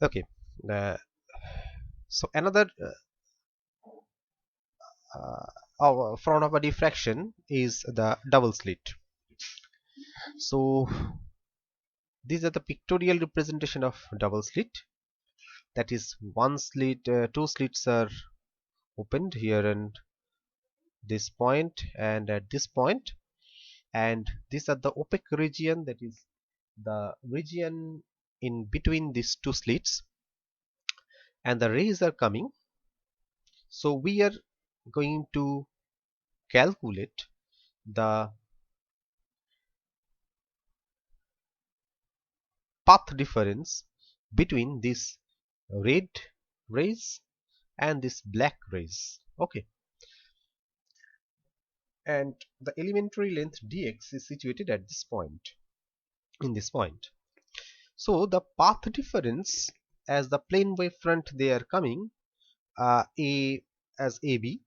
Okay, so another form of a diffraction is the double slit. So these are the pictorial representation of double slit. That is, one slit, two slits are opened here and this point and at this point, and these are the opaque region, that is the region in between these two slits, and the rays are coming. So we are going to calculate the path difference between this red rays and this black rays. Okay, and the elementary length dx is situated at this point, in this point. So the path difference, as the plane wavefront they are coming, a as AB,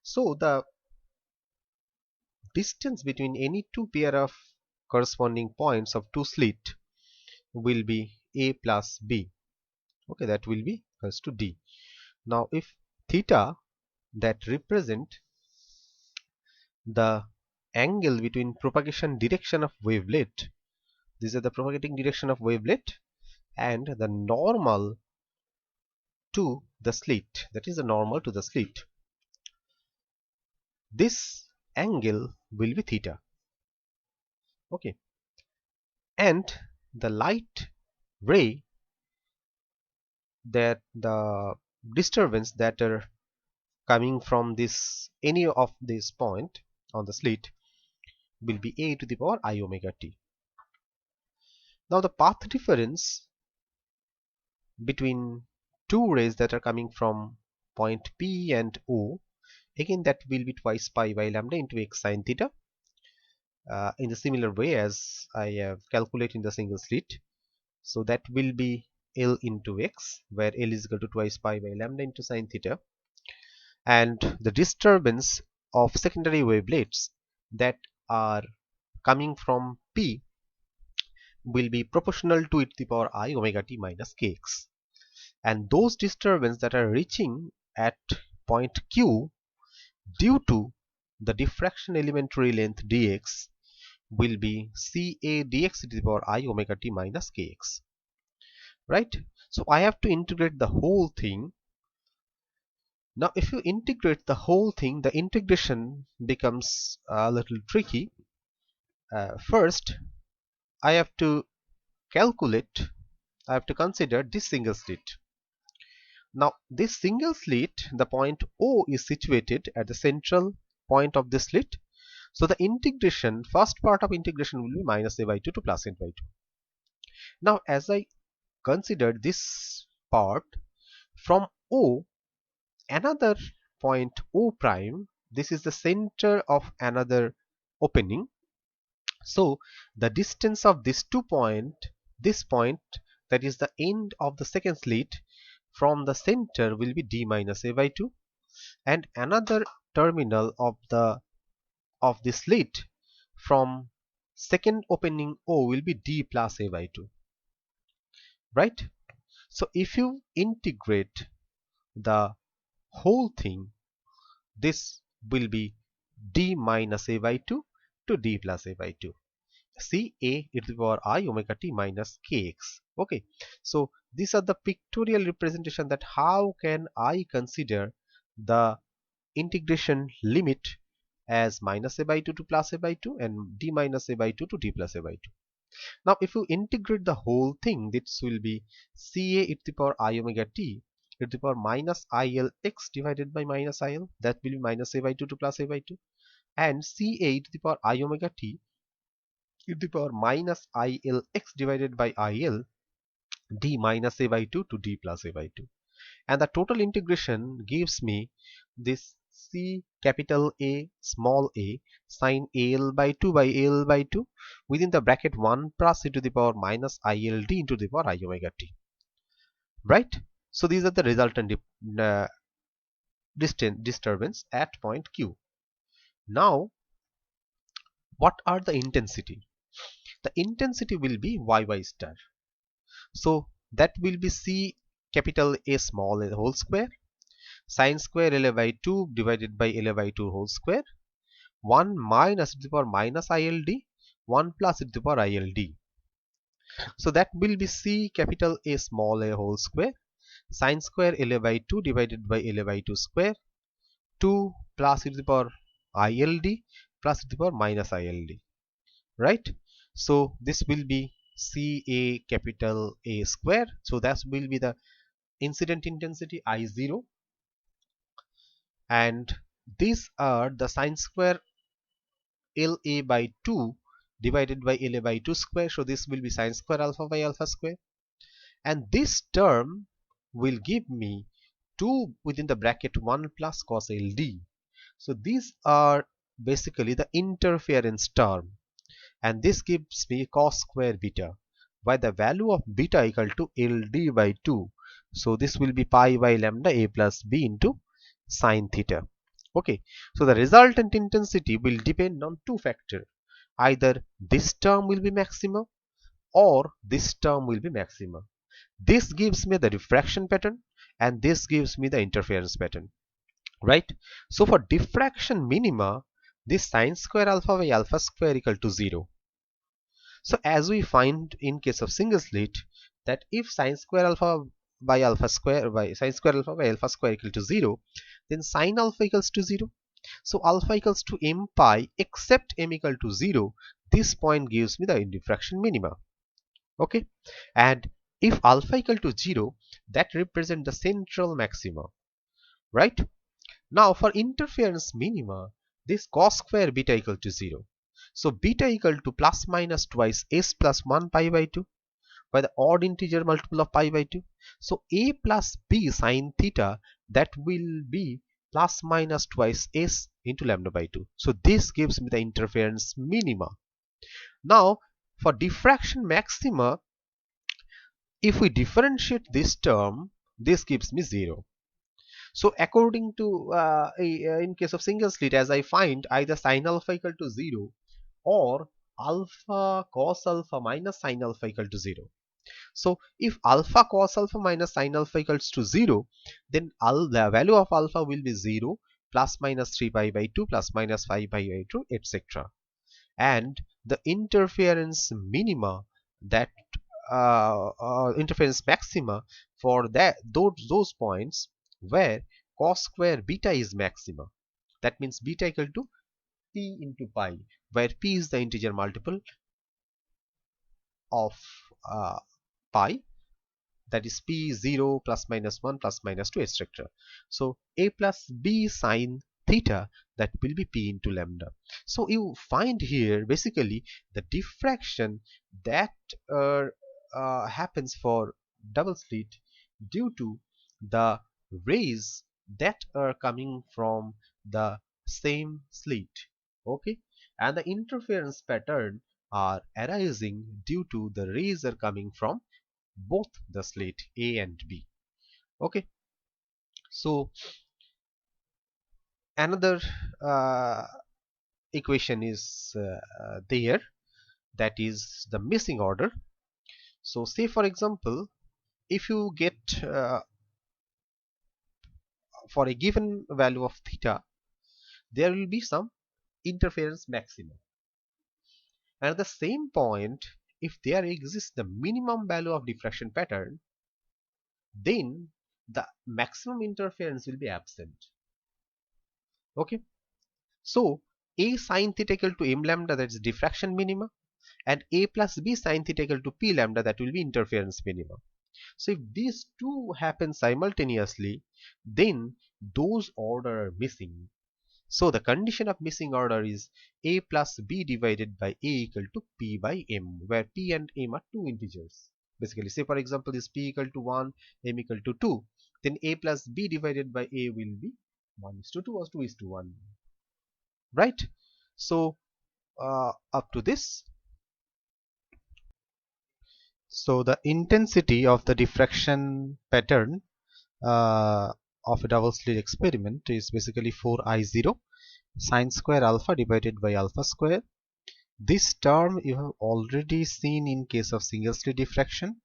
so the distance between any two pair of corresponding points of two slit will be A plus B. Okay, that will be equals to D. Now if theta, that represent the angle between propagation direction of wavelet, these are the propagating direction of wavelet, and the normal to the slit, that is the normal to the slit, this angle will be theta. Okay, and the light ray, that the disturbance that are coming from this any of this point on the slit will be a to the power I omega t. Now the path difference between two rays that are coming from point P and O, again that will be twice pi by lambda into x sine theta, in the similar way as I have calculated in the single slit. So that will be L into x, where L is equal to twice pi by lambda into sine theta, and the disturbance of secondary wavelets that are coming from P will be proportional to e to the power I omega t minus kx, and those disturbances that are reaching at point Q due to the diffraction elementary length dx will be Ca dx e to the power I omega t minus kx, right? So I have to integrate the whole thing. Now if you integrate the whole thing, the integration becomes a little tricky. First I have to calculate, I have to consider this single slit. Now this single slit, the point O is situated at the central point of the slit. So the integration, first part of integration will be minus a by 2 to plus a by 2. Now as I consider this part from O, another point O prime, this is the center of another opening. So the distance of this this point, that is the end of the second slit, from the center will be d minus a by 2, and another terminal of the slit from second opening O will be d plus a by 2, right? So if you integrate the whole thing, this will be d minus a by 2 to d plus a by 2. C a e to the power I omega t minus kx. Okay, so these are the pictorial representation that how can I consider the integration limit as minus a by 2 to plus a by 2 and d minus a by 2 to d plus a by 2. Now if you integrate the whole thing, this will be Ca e to the power I omega t e to the power minus il x divided by minus il, that will be minus a by 2 to plus a by 2, and Ca e to the power I omega t e to the power minus il x divided by il d minus a by 2 to d plus a by 2, and the total integration gives me this C capital A small a sine al by 2 by al by 2 within the bracket 1 plus e to the power minus ild into the power I omega t, right? So these are the resultant disturbance at point Q. Now what are the intensity? The intensity will be yy star. So that will be C capital A small a whole square sine square L by 2 divided by L by 2 whole square 1 minus e to the power minus ILD 1 plus e to the power ILD. So that will be C capital A small a whole square sine square L by 2 divided by L by 2 square 2 plus e to the power ILD plus e to the power minus ILD, right? So this will be CA capital A square. So that will be the incident intensity I0, and these are the sine square LA by 2 divided by LA by 2 square. So this will be sine square alpha by alpha square, and this term will give me 2 within the bracket 1 plus cos LD. So these are basically the interference term, and this gives me cos square beta by the value of beta equal to LD by 2. So this will be pi by lambda A plus B into sine theta. Okay, so the resultant intensity will depend on two factors. Either this term will be maximum or this term will be maximum. This gives me the diffraction pattern and this gives me the interference pattern, right? So for diffraction minima, this sine square alpha by alpha square equal to 0. So as we find in case of single slit, that if sine square alpha by alpha square by sine square alpha by alpha square equal to 0, then sine alpha equals to 0. So alpha equals to m pi except m equal to 0. This point gives me the diffraction minima. Okay, and if alpha equal to 0, that represents the central maxima, right? Now for interference minima, this cos square beta equal to 0. So beta equal to plus minus twice s plus 1 pi by 2 by the odd integer multiple of pi by 2. So a plus b sine theta, that will be plus minus twice s into lambda by 2. So this gives me the interference minima. Now for diffraction maxima, if we differentiate this term, this gives me 0. So according to in case of single slit, as I find, either sine alpha equal to 0 or alpha cos alpha minus sine alpha equal to 0. So if alpha cos alpha minus sine alpha equals to 0, then the value of alpha will be 0 plus minus 3 pi by 2 plus minus 5 pi by 2 etc. And the interference minima, that interference maxima for that those points where cos square beta is maxima, that means beta equal to p into pi, where p is the integer multiple of pi, that is p 0 plus minus 1 plus minus 2 etc. So a plus b sine theta, that will be p into lambda. So you find here basically the diffraction that happens for double slit due to the rays that are coming from the same slit. Okay, and the interference pattern are arising due to the rays are coming from both the slit A and B. Okay, so another equation is there, that is the missing order. So say for example, if you get for a given value of theta, there will be some interference maximum, and at the same point, if there exists the minimum value of diffraction pattern, then the maximum interference will be absent. Okay, so a sine theta equal to m lambda, that is diffraction minima, and a plus b sine theta equal to p lambda, that will be interference minima. So if these two happen simultaneously, then those order are missing. So the condition of missing order is a plus b divided by a equal to p by m, where p and m are two integers. Basically, say for example, this p equal to 1, m equal to 2, then a plus b divided by a will be 1:2 or 2:1, right? So up to this. So the intensity of the diffraction pattern of a double slit experiment is basically 4I0 sine square alpha divided by alpha square. This term you have already seen in case of single slit diffraction,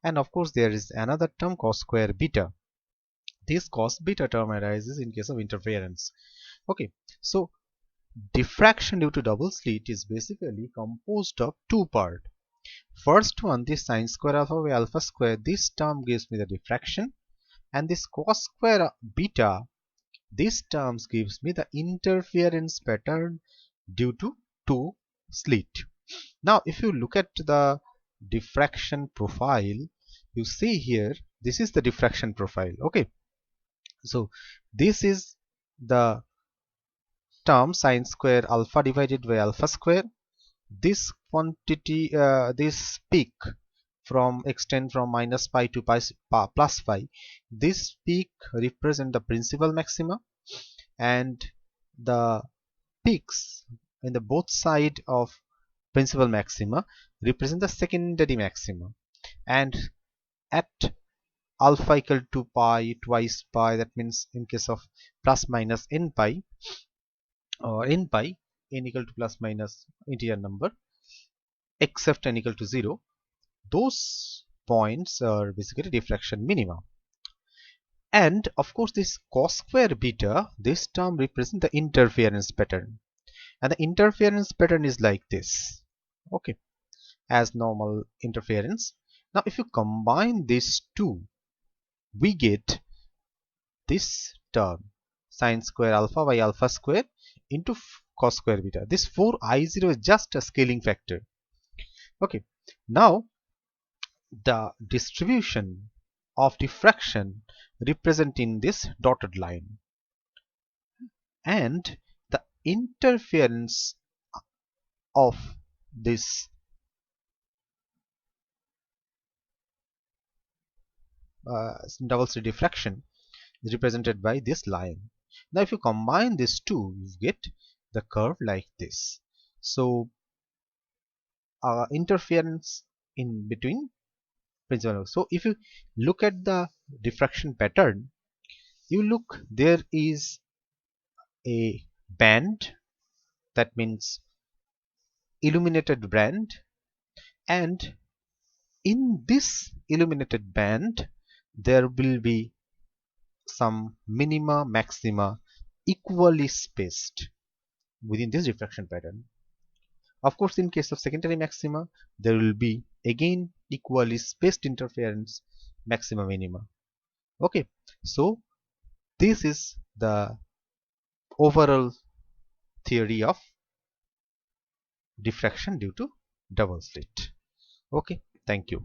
And of course there is another term, cos square beta. This cos beta term arises in case of interference. Okay, so diffraction due to double slit is basically composed of two parts. First one, this sine square alpha by alpha square, this term gives me the diffraction, and this cos square beta, this term gives me the interference pattern due to two slit. Now if you look at the diffraction profile, you see here this is the diffraction profile. Okay, so this is the term sine square alpha divided by alpha square. This quantity, this peak from extend from minus pi to plus pi, this peak represent the principal maxima, and the peaks in the both side of principal maxima represent the secondary maxima. And at alpha equal to pi twice pi, that means in case of plus minus n pi, or n pi, n equal to plus minus integer number except n equal to 0, those points are basically diffraction minima. And of course this cos square beta, this term represents the interference pattern, and the interference pattern is like this. Okay, as normal interference. Now if you combine these two, we get this term sine square alpha by alpha square into cos square beta. This 4i0 is just a scaling factor. Okay, now the distribution of diffraction representing this dotted line, and the interference of this double slit diffraction is represented by this line. Now if you combine these two, you get the curve like this. So interference in between principal. So if you look at the diffraction pattern, you look, there is a band, that means illuminated band, and in this illuminated band there will be some minima maxima equally spaced within this diffraction pattern. Of course in case of secondary maxima there will be again equally spaced interference maxima minima. Okay, so this is the overall theory of diffraction due to double slit. Okay, thank you.